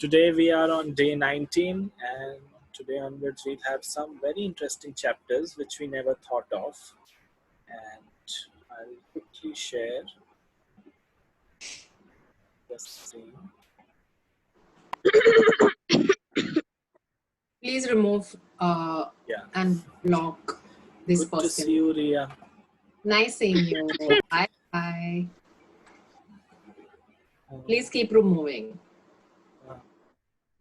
Today we are on day 19, and today onwards we'll have some very interesting chapters which we never thought of. And I'll quickly share the screen. Please remove and block this Good person. to see you, Ria. Nice seeing you. Bye. Bye. Please keep removing.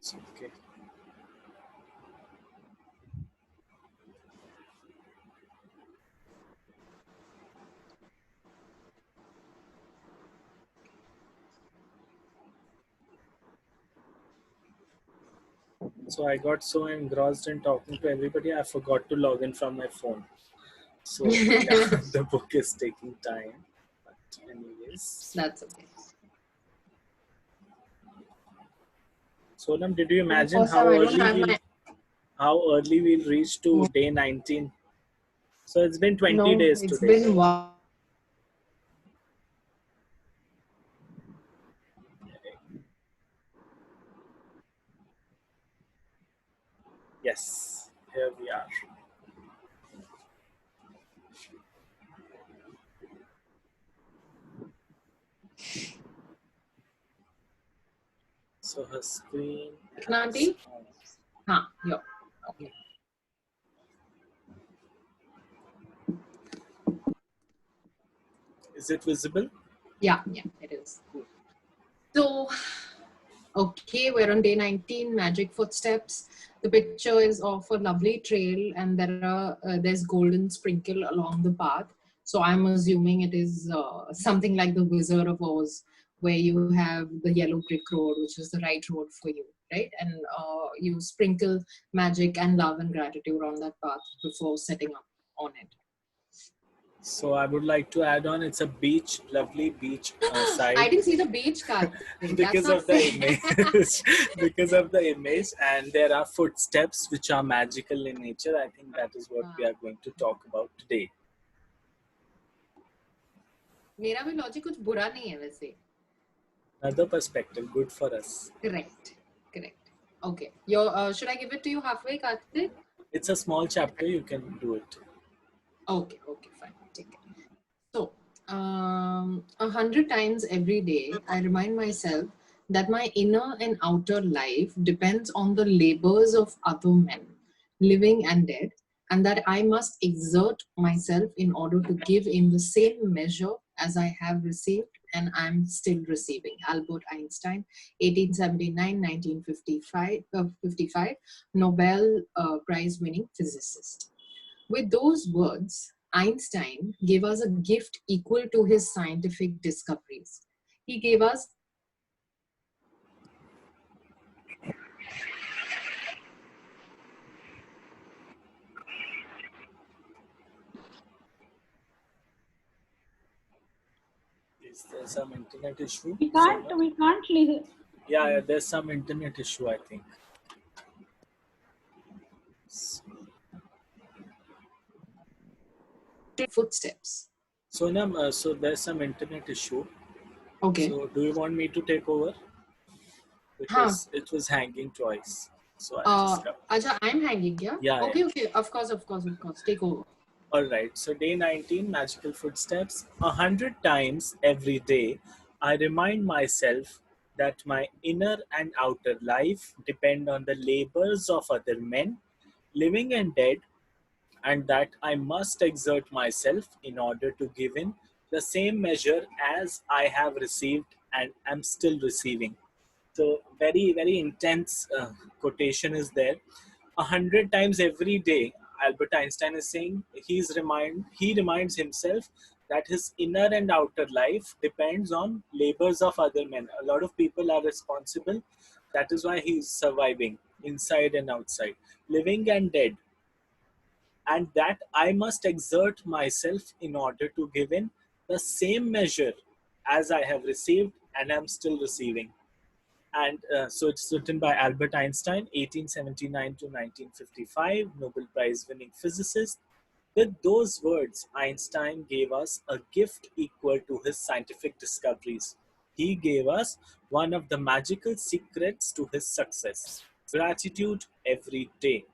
It's okay. So I got so engrossed in talking to everybody, I forgot to log in from my phone. So the book is taking time. But anyways. That's okay. Sonam, did you imagine how early we'll reach to day 19? So it's been 20 days it's today. It's been one. Yes, here we are. So her screen. Nandi? Yeah. Okay. Is it visible? Yeah, it is. So, okay, we're on day 19, Magic Footsteps. The picture is of a lovely trail, and there's golden sprinkle along the path. So I'm assuming it is something like the Wizard of Oz, where you have the yellow brick road, which is the right road for you, right? And you sprinkle magic and love and gratitude on that path before setting up on it. So I would like to add on, it's a beach, lovely beach side. I didn't see the beach, Kartik. Because of the image. Because of the image, and there are footsteps which are magical in nature. I think that is what we are going to talk about today. मेरा भी logic कुछ बुरा नहीं है वैसे. Another perspective, good for us. Correct. Okay. Should I give it to you halfway, Kartik? It's a small chapter, you can do it. Okay, fine. Take it. So, 100 times every day, I remind myself that my inner and outer life depends on the labors of other men, living and dead, and that I must exert myself in order to give in the same measure as I have received and I'm still receiving. Albert Einstein, 1879-1955, Nobel Prize winning physicist. With those words, Einstein gave us a gift equal to his scientific discoveries. He gave us Is there some internet issue? We can't listen. Yeah, there's some internet issue, I think. Footsteps. Sonam, so there's some internet issue. Okay. So do you want me to take over? Because it was hanging twice. So Acha, I'm hanging, yeah? Yeah. Okay. Of course. Take over. All right. So day 19, Magical Footsteps. 100 times every day, I remind myself that my inner and outer life depend on the labors of other men, living and dead, and that I must exert myself in order to give in the same measure as I have received and am still receiving. So very, very intense quotation is there. 100 times every day, Albert Einstein is saying he reminds himself that his inner and outer life depends on labors of other men. A lot of people are responsible. That is why he is surviving inside and outside, living and dead. And that I must exert myself in order to give in the same measure as I have received and am still receiving. And so it's written by Albert Einstein, 1879 to 1955, Nobel Prize winning physicist. With those words, Einstein gave us a gift equal to his scientific discoveries. He gave us one of the magical secrets to his success: gratitude every day.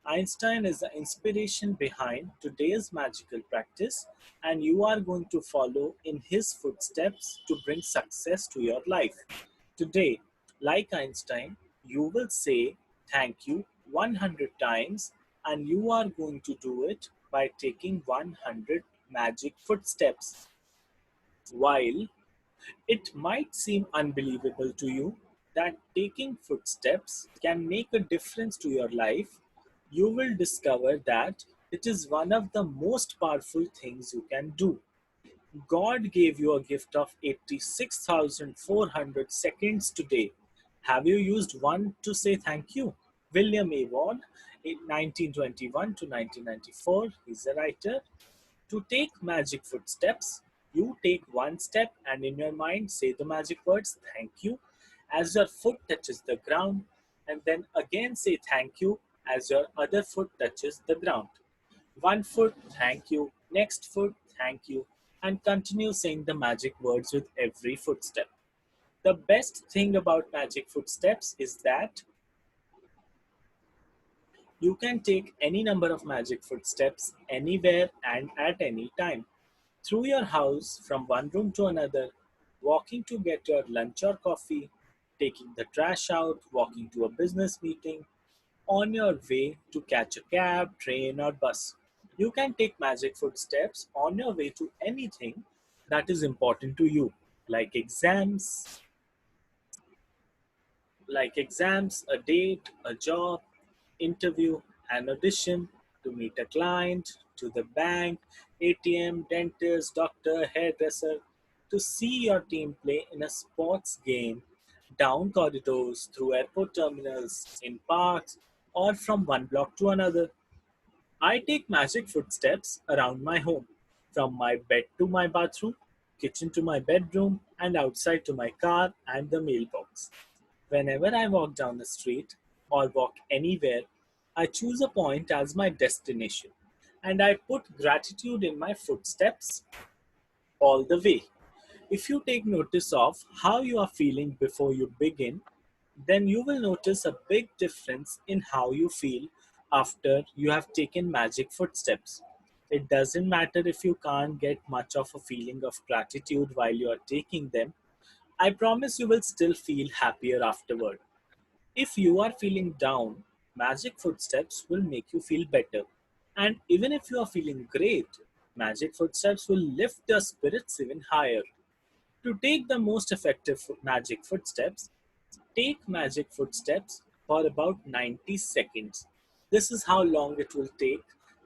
Einstein is the inspiration behind today's magical practice, and you are going to follow in his footsteps to bring success to your life. Today, like Einstein, you will say thank you 100 times, and you are going to do it by taking 100 magic footsteps. While it might seem unbelievable to you that taking footsteps can make a difference to your life, you will discover that it is one of the most powerful things you can do. God gave you a gift of 86,400 seconds today. Have you used one to say thank you? William A. Ward, in 1921 to 1994, he's a writer. To take magic footsteps, you take one step and in your mind say the magic words thank you as your foot touches the ground, and then again say thank you as your other foot touches the ground. One foot, thank you, next foot, thank you, and continue saying the magic words with every footstep. The best thing about magic footsteps is that you can take any number of magic footsteps anywhere and at any time. Through your house, from one room to another, walking to get your lunch or coffee, taking the trash out, walking to a business meeting, on your way to catch a cab, train, or bus. You can take magic footsteps on your way to anything that is important to you, like exams, a date, a job, interview, an audition, to meet a client, to the bank, ATM, dentist, doctor, hairdresser, to see your team play in a sports game, down corridors, through airport terminals, in parks, or from one block to another. I take magic footsteps around my home, from my bed to my bathroom, kitchen to my bedroom, and outside to my car and the mailbox. Whenever I walk down the street or walk anywhere, I choose a point as my destination and I put gratitude in my footsteps all the way. If you take notice of how you are feeling before you begin, then you will notice a big difference in how you feel after you have taken magic footsteps. It doesn't matter if you can't get much of a feeling of gratitude while you are taking them. I promise you will still feel happier afterward. If you are feeling down, magic footsteps will make you feel better. And even if you are feeling great, magic footsteps will lift your spirits even higher. To take the most effective magic footsteps, take magic footsteps for about 90 seconds. This is how long it will take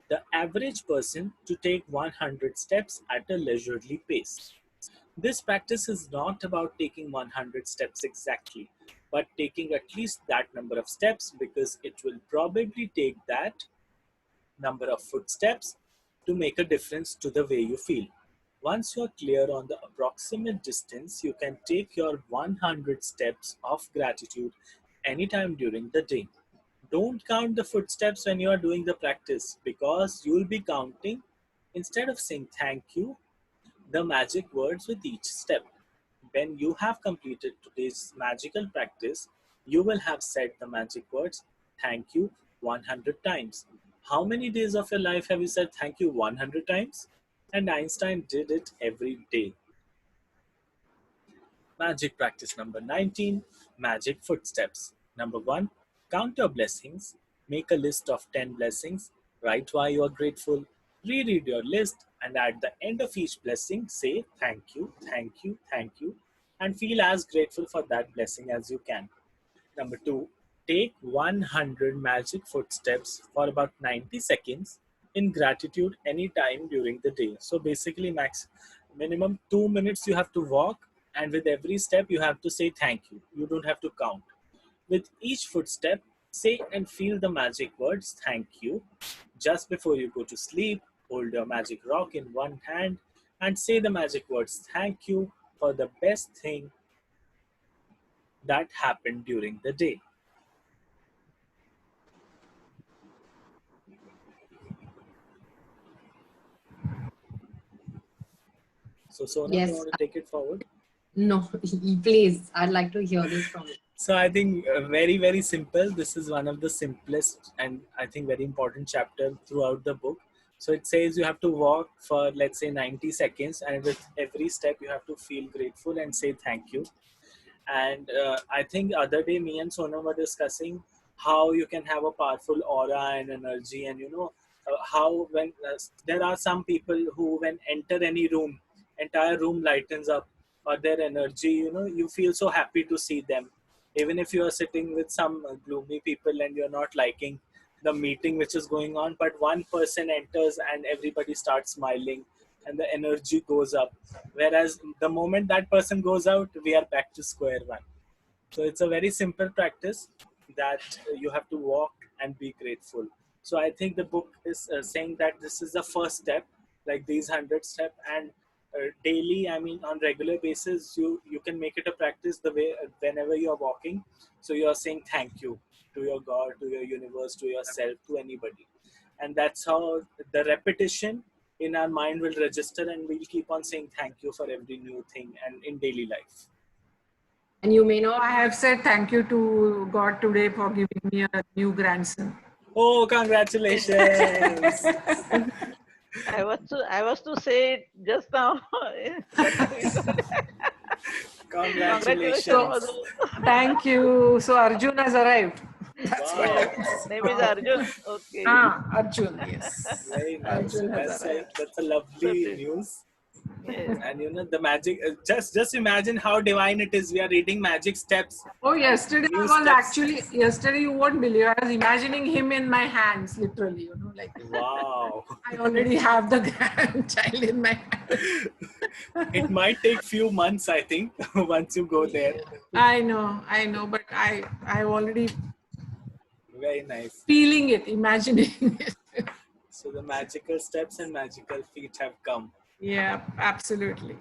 the average person to take 100 steps at a leisurely pace. This practice is not about taking 100 steps exactly, but taking at least that number of steps because it will probably take that number of footsteps to make a difference to the way you feel. Once you're clear on the approximate distance, you can take your 100 steps of gratitude anytime during the day. Don't count the footsteps when you are doing the practice because you'll be counting instead of saying thank you the magic words with each step. When you have completed today's magical practice, you will have said the magic words thank you 100 times. How many days of your life have you said thank you 100 times? And Einstein did it every day. Magic practice number 19: Magic footsteps. Number 1: Count your blessings. Make a list of 10 blessings. Write why you are grateful. Reread your list, and at the end of each blessing, say thank you, thank you, thank you, and feel as grateful for that blessing as you can. Number 2: Take 100 magic footsteps for about 90 seconds in gratitude anytime during the day. So basically, minimum 2 minutes you have to walk, and with every step, you have to say thank you. You don't have to count. With each footstep, say and feel the magic words thank you. Just before you go to sleep, hold your magic rock in one hand and say the magic words thank you for the best thing that happened during the day. So, Sonam, you Yes, want to take it forward? No, please. I'd like to hear this from you. So I think very, very simple. This is one of the simplest and I think very important chapter throughout the book. So it says you have to walk for, let's say, 90 seconds, and with every step you have to feel grateful and say thank you. And I think other day me and Sonam were discussing how you can have a powerful aura and energy, and how when there are some people who when enter any room, entire room lightens up, or their energy, you feel so happy to see them, even if you are sitting with some gloomy people and you're not liking the meeting which is going on, but one person enters and everybody starts smiling and the energy goes up. Whereas the moment that person goes out, we are back to square one. So it's a very simple practice that you have to walk and be grateful. So I think the book is saying that this is the first step, like these 100 step, and daily, I mean on regular basis, you can make it a practice the way whenever you are walking. So you are saying thank you to your God, to your universe, to yourself, to anybody, and that's how the repetition in our mind will register, and we'll keep on saying thank you for every new thing and in daily life. And you may not. I have said thank you to God today for giving me a new grandson. Oh, congratulations! I was to say it just now. Congratulations! Congratulations. Thank you. So Arjun has arrived. Yes, name is Arjun. Okay. Arjun, yes. Very nice. Arjun has arrived. That's a So lovely it- news. yes. And the magic. Just imagine how divine it is. We are reading magic steps. Oh, yesterday I New was steps. actually, yesterday you won't believe, I was imagining him in my hands, literally, like Wow. I already have the grandchild in my hands. It might take few months, I think, once you go there. I know, but I'm already Very nice. feeling it, imagining it. So the magical steps and magical feet have come. Yeah, absolutely.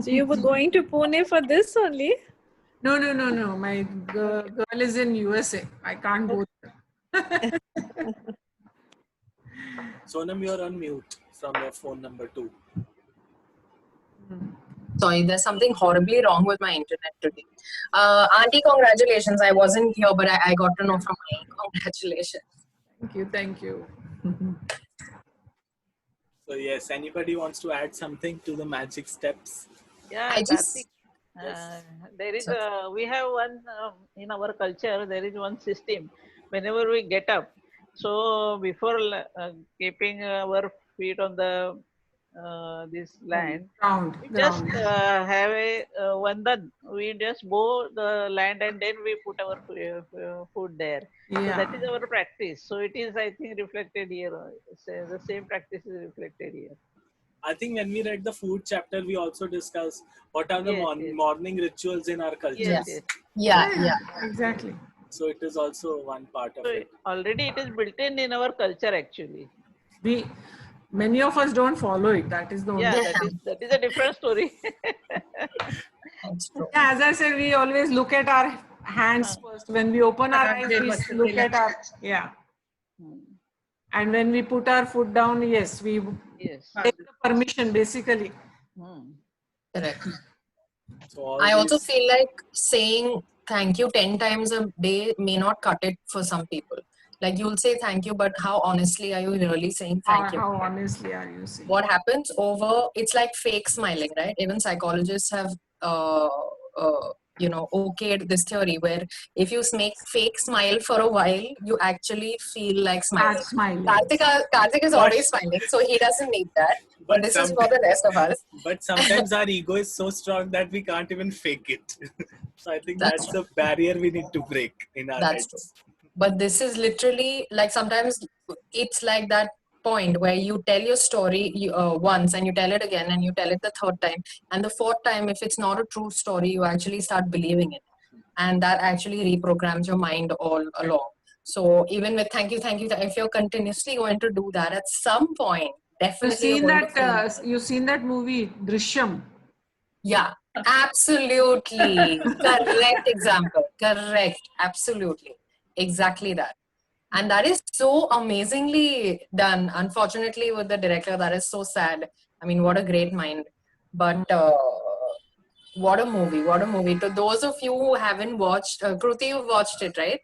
So you were going to Pune for this only? No. My girl is in USA. I can't go there. Sonam, you're on mute from your phone number 2. Sorry, there's something horribly wrong with my internet today. Auntie, congratulations. I wasn't here, but I got to know from my congratulations. Thank you. So yes, anybody wants to add something to the magic steps? Yeah, I just- Kartik. Yes. There is we have one in our culture. There is one system. Whenever we get up, so before keeping our feet on the this land, Ground. we just have a vandan. We just bow the land and then we put our foot there. So that is Yeah. our practice. So it is, I think, reflected here. The same practice is reflected here. I think when we read the food chapter, we also discussed what are the Yes. morning rituals in our culture. Yes. Yeah. Exactly. So it is also one part of So it. already it is built in our culture actually. Many of us don't follow it. That is the only. Yeah, that is a different story. That's true. Yeah, as I said, we always look at our hands first. When we open our eyes, we look at our and when we put our foot down, yes, we Yes. take the permission basically. Correct. So I also feel like saying thank you 10 times a day may not cut it for some people. Like you'll say thank you, but how honestly are you really saying thank you? How honestly are you saying? What happens it's like fake smiling, right? Even psychologists have okayed this theory where if you make fake smile for a while, you actually feel like smiling. Smiling. Kartik is always smiling, so he doesn't need that. But this is for the rest of us. But sometimes our ego is so strong that we can't even fake it. So I think that's the barrier we need to break in our heads. True. But this is literally like sometimes it's like that point where you tell your story once and you tell it again and you tell it the third time. And the fourth time, if it's not a true story, you actually start believing it. And that actually reprograms your mind all along. So even with thank you, if you're continuously going to do that at some point, definitely You've seen that movie, Drishyam? Yeah, absolutely. Correct example. Correct. Absolutely. Exactly that. And that is so amazingly done. Unfortunately, with the director, that is so sad. I mean, what a great mind. But What a movie! What a movie! To those of you who haven't watched, Kruti, you've watched it, right?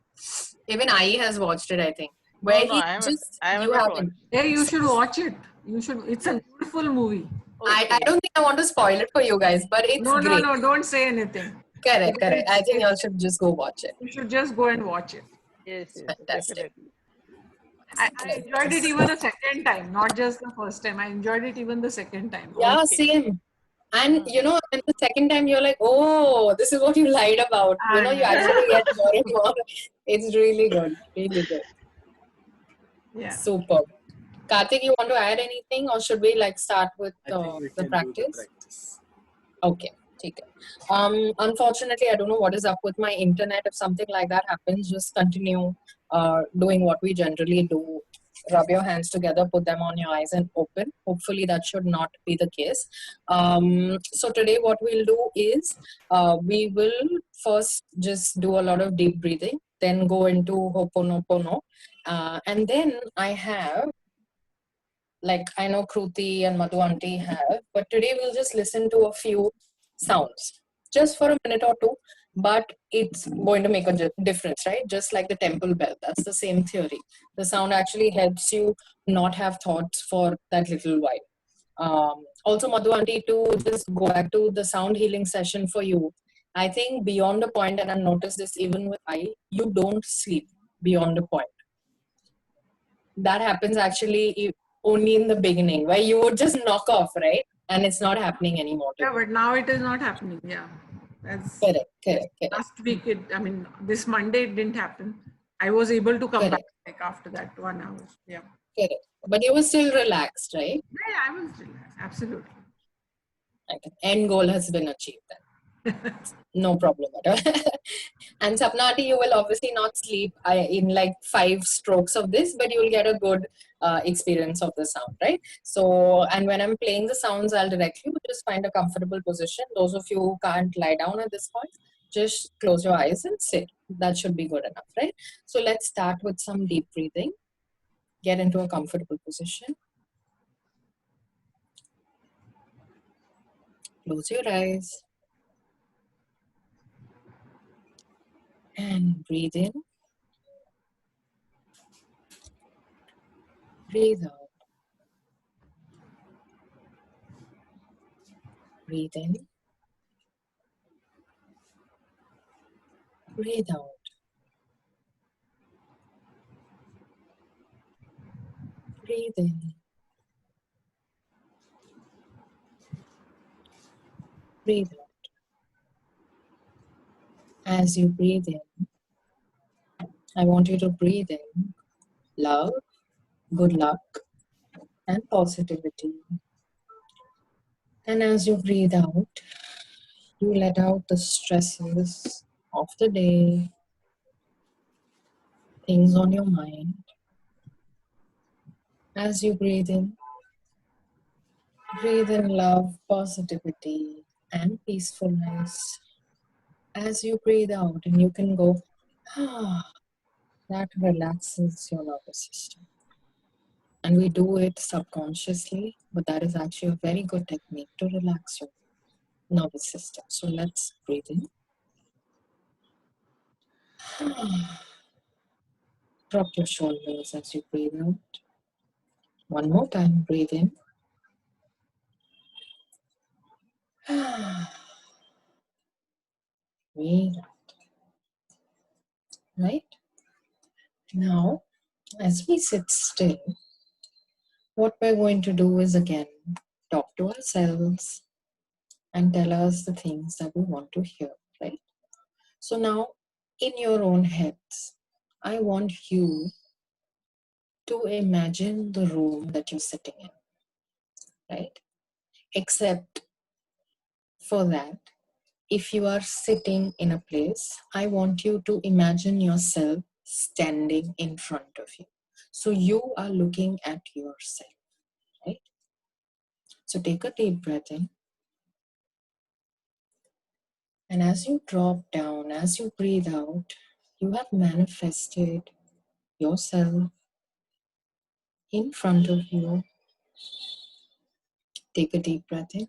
Even I has watched it, I think. No, Where no, he just I have you not watched. haven't. Hey, you should watch it. You should. It's a Yes. beautiful movie. I Okay. don't think I want to spoil it for you guys, but it's No, no, great. no. Don't say anything. Correct, Because correct. I think y'all should just go watch it. you should just go and watch it. Yes, It's yes, fantastic. definitely. I enjoyed it even the second time, not just the first time. I enjoyed it even the second time. Yeah, Okay. same. And and the second time you're like, oh, this is what you lied about. You Yeah. actually get more and more. It's really good. Really good. Yeah. Superb. Kartik, you want to add anything or should we start with I think we the can do the practice? practice. Okay. ठीक है. Unfortunately, I don't know what is up with my internet. If something like that happens, just continue doing what we generally do. Rub your hands together, put them on your eyes and open. Hopefully that should not be the case. So today what we'll do is we will first just do a lot of deep breathing, then go into Ho'oponopono. And then I have, I know Kruti and Madhu auntie have, but today we'll just listen to a few sounds just for a minute or two, but it's going to make a difference, right? Just like the temple bell, that's the same theory. The sound actually helps you not have thoughts for that little while. Also, Madhu auntie, to just go back to the sound healing session for you, I think beyond a point, and I've noticed this even with you don't sleep beyond a point. That happens actually only in the beginning, where you would just knock off, right? And it's not happening anymore. Yeah, but now it is not happening. Yeah. That's Correct. last week. This Monday it didn't happen. I was able to come back Correct. after that 1 hour. Yeah. Correct. But you were still relaxed, right? Yeah, I was relaxed. Absolutely. Okay. End goal has been achieved then. No problem at all. And Sapnati, you will obviously not sleep in 5 strokes of this, but you will get a good experience of the sound, right? So, and when I'm playing the sounds, I'll direct you. Just find a comfortable position. Those of you who can't lie down at this point, just close your eyes and sit. That should be good enough, right? So let's start with some deep breathing. Get into a comfortable position. Close your eyes. And breathe in. Breathe out. Breathe in. Breathe out. Breathe in. Breathe out. As you breathe in, I want you to breathe in love, good luck, and positivity. And as you breathe out, you let out the stresses of the day, things on your mind. As you breathe in love, positivity, and peacefulness. As you breathe out, and you can go, that relaxes your nervous system. And we do it subconsciously, but that is actually a very good technique to relax your nervous system. So let's breathe in. Drop your shoulders as you breathe out. One more time, breathe in. Breathe out. Right? Now, as we sit still, what we're going to do is again talk to ourselves and tell us the things that we want to hear, right? So now, in your own heads, I want you to imagine the room that you're sitting in, right? Except for that, if you are sitting in a place, I want you to imagine yourself standing in front of you. So you are looking at yourself, right? So take a deep breath in. And as you drop down, as you breathe out, you have manifested yourself in front of you. Take a deep breath in.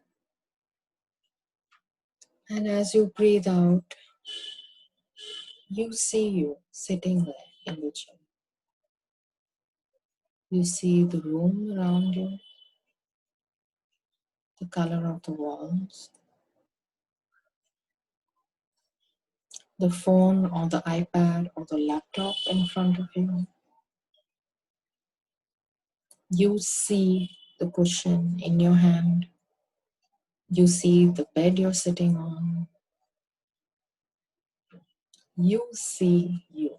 And as you breathe out, you see you sitting there in the chair. You see the room around you, the color of the walls, the phone or the iPad or the laptop in front of you. You see the cushion in your hand. You see the bed you're sitting on. You see you.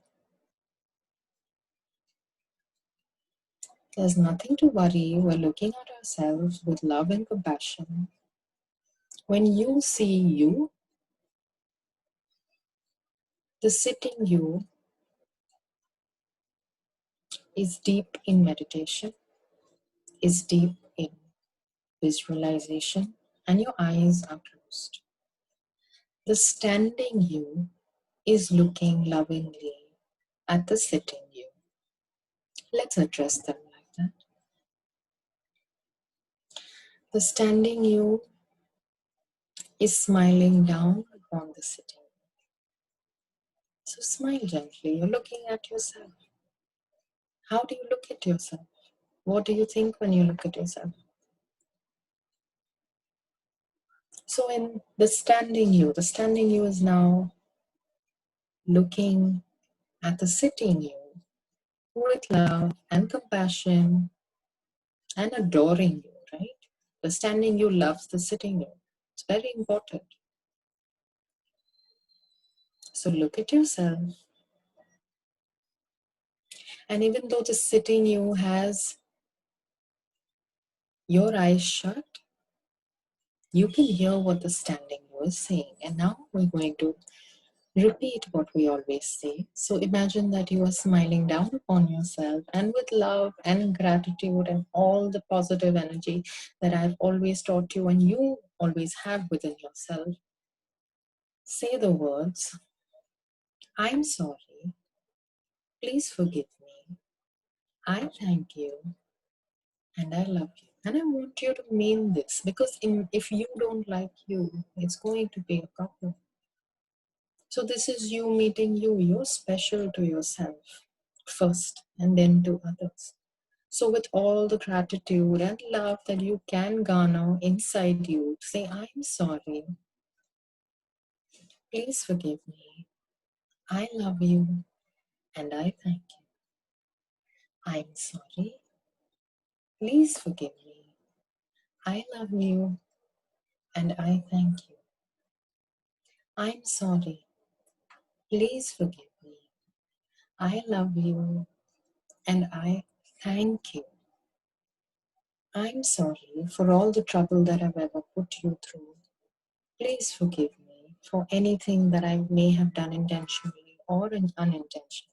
There's nothing to worry. We're looking at ourselves with love and compassion. When you see you, the sitting you is deep in meditation, is deep in visualization, and your eyes are closed. The standing you is looking lovingly at the sitting you. Let's address them like that. The standing you is smiling down upon the sitting. So smile gently. You're looking at yourself. How do you look at yourself? What do you think when you look at yourself? So in the standing you is now looking at the sitting you with love and compassion and adoring you, right? The standing you loves the sitting you. It's very important. So look at yourself. And even though the sitting you has your eyes shut, you can hear what the standing you is saying. And now we're going to repeat what we always say. So imagine that you are smiling down upon yourself and with love and gratitude and all the positive energy that I've always taught you and you always have within yourself. Say the words, I'm sorry, please forgive me, I thank you, and I love you. And I want you to mean this because if you don't like you, it's going to be a problem. So this is you meeting you. You're special to yourself first and then to others. So with all the gratitude and love that you can garner inside you, say, I'm sorry. Please forgive me. I love you and I thank you. I'm sorry. Please forgive me. I love you and I thank you. I'm sorry. Please forgive me. I love you and I thank you. I'm sorry for all the trouble that I've ever put you through. Please forgive me for anything that I may have done intentionally or unintentionally.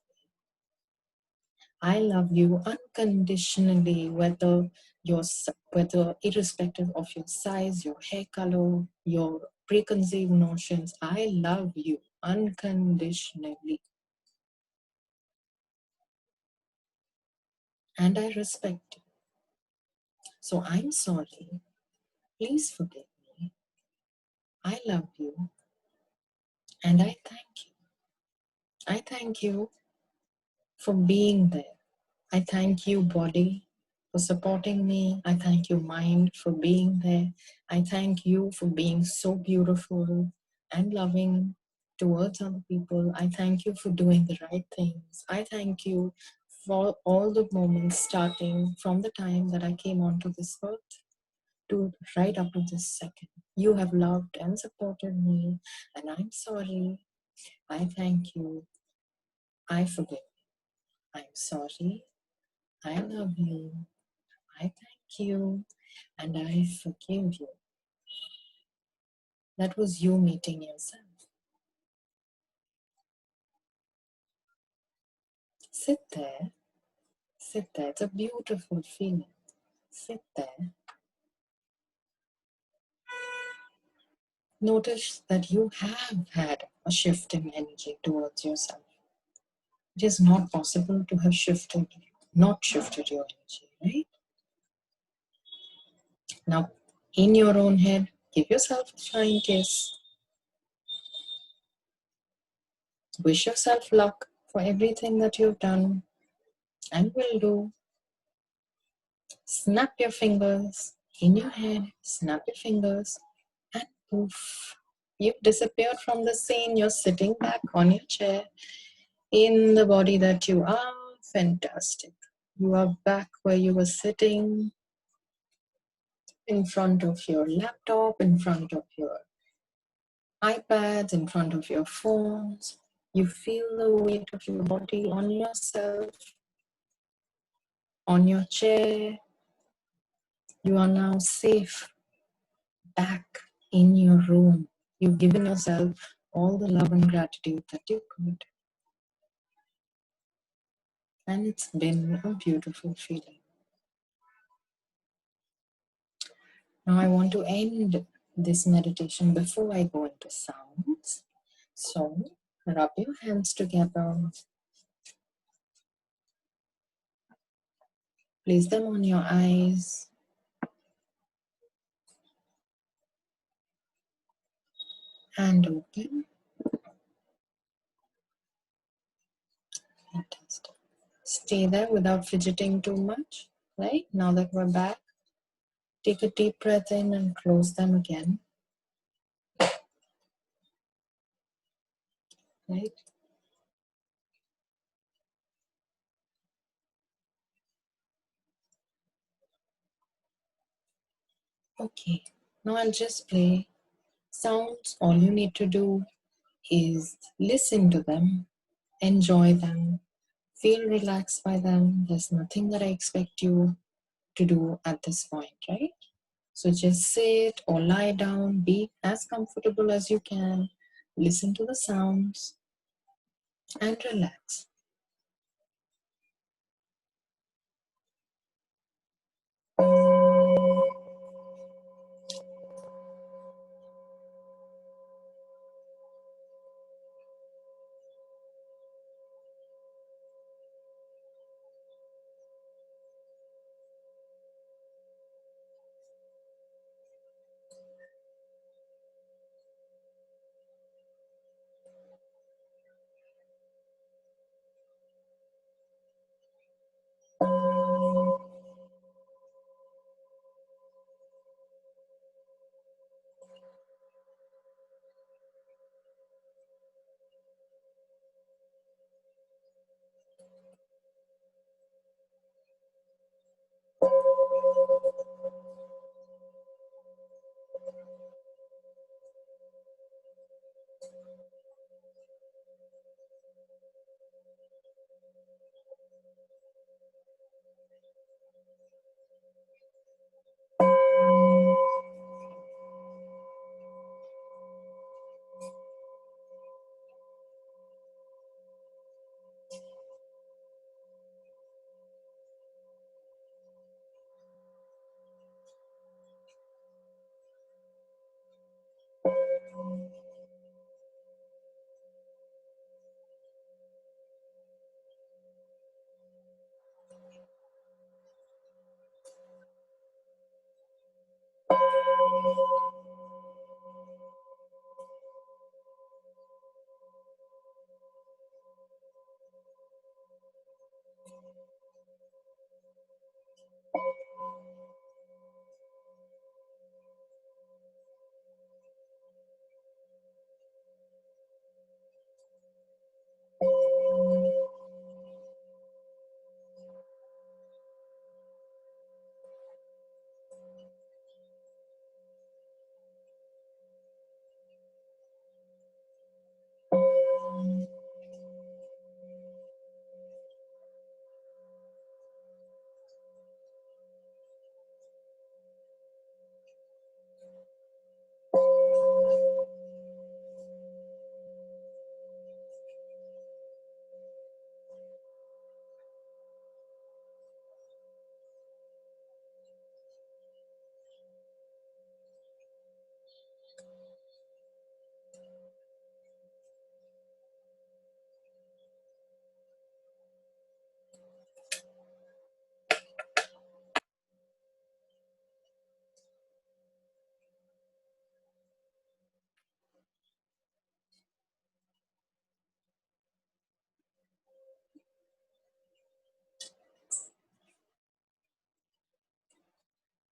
I love you unconditionally, whether irrespective of your size, your hair color, your preconceived notions. I love you unconditionally. And I respect you. So I'm sorry. Please forgive me. I love you. And I thank you. I thank you for being there. I thank you, body, for supporting me. I thank you, mind, for being there. I thank you for being so beautiful and loving towards other people. I thank you for doing the right things. I thank you for all the moments starting from the time that I came onto this earth to right up to this second. You have loved and supported me, and I'm sorry. I thank you. I forgive. I'm sorry. I love you. I thank you. And I forgive you. That was you meeting yourself. Sit there. Sit there. It's a beautiful feeling. Sit there. Notice that you have had a shift in energy towards yourself. It is not possible to have not shifted your energy, right? Now, in your own head, give yourself a flying kiss Wish yourself luck for everything that you've done and will do. Snap your fingers in your head, snap your fingers, and poof. You've disappeared from the scene. You're sitting back on your chair in the body that you are. Fantastic. You are back where you were sitting, in front of your laptop, in front of your iPads, in front of your phones. You feel the weight of your body on yourself, on your chair. You are now safe back in your room. You've given yourself all the love and gratitude that you could. And it's been a beautiful feeling. Now I want to end this meditation before I go into sounds. So rub your hands together. Place them on your eyes. Hand open. Fantastic. Stay there without fidgeting too much. Right? Now that we're back, take a deep breath in and close them again. Right? Okay. Now I'll just play sounds. All you need to do is listen to them, enjoy them, feel relaxed by them. There's nothing that I expect you to do at this point, right? So just sit or lie down, be as comfortable as you can, listen to the sounds and relax.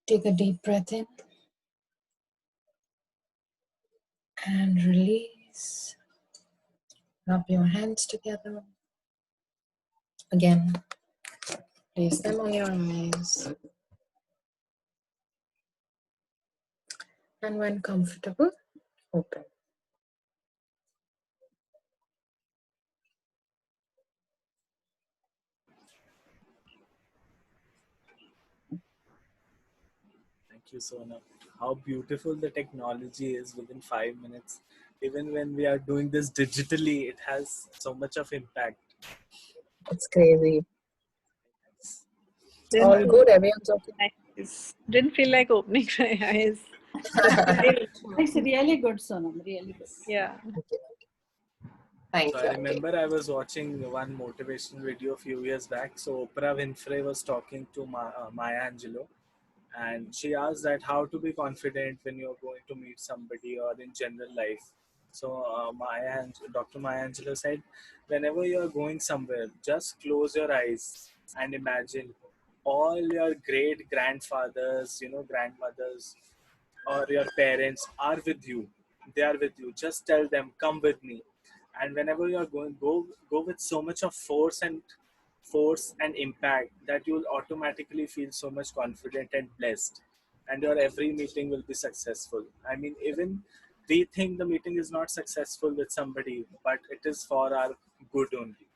Take a deep breath in and release. Rub your hands together. Again, place them on your eyes. And when comfortable, open. Thank you, Sonam. How beautiful the technology is within 5 minutes. Even when we are doing this digitally, it has so much of impact. It's crazy. Didn't All feel good, everyone's okay. like eyes. Didn't feel like opening my eyes. It's really good, Sonam. Really good. Yeah. Thank So you, I Auntie. remember I was watching one motivation video a few years back. So Oprah Winfrey was talking to Maya Angelou, and she asked that how to be confident when you're going to meet somebody or in general life. So Dr. Maya Angelou said, whenever you're going somewhere, just close your eyes and imagine all your great grandfathers, grandmothers, or your parents are with you. They are with you. Just tell them, come with me. And whenever you are going, go with so much of force and impact that you will automatically feel so much confident and blessed, and your every meeting will be successful. I mean, even we think the meeting is not successful with somebody, but it is for our good only.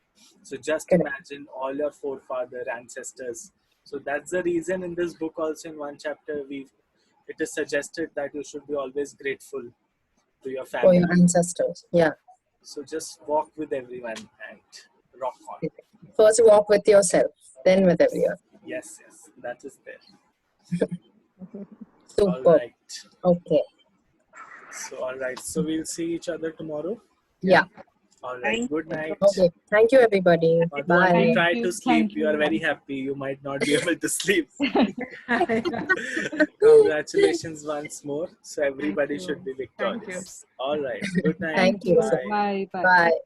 So just Correct. imagine all your forefather ancestors. So that's the reason in this book also in one chapter it is suggested that you should be always grateful to your For your family. ancestors. Yeah. So just walk with everyone and rock on. First walk with yourself, then with everyone. Yes, that is there. All Super. right. Okay. So we'll see each other tomorrow. Yeah. All right. Thank Good night. Okay. Thank you, everybody. Madhu, Bye. you Thank try you, to sleep. thank You are you. very happy. You might not be able to sleep. Congratulations once more. So everybody you. should be Thank you. victorious. All right. Good night. Thank you, you. sir. Bye. Bye. Bye. Bye.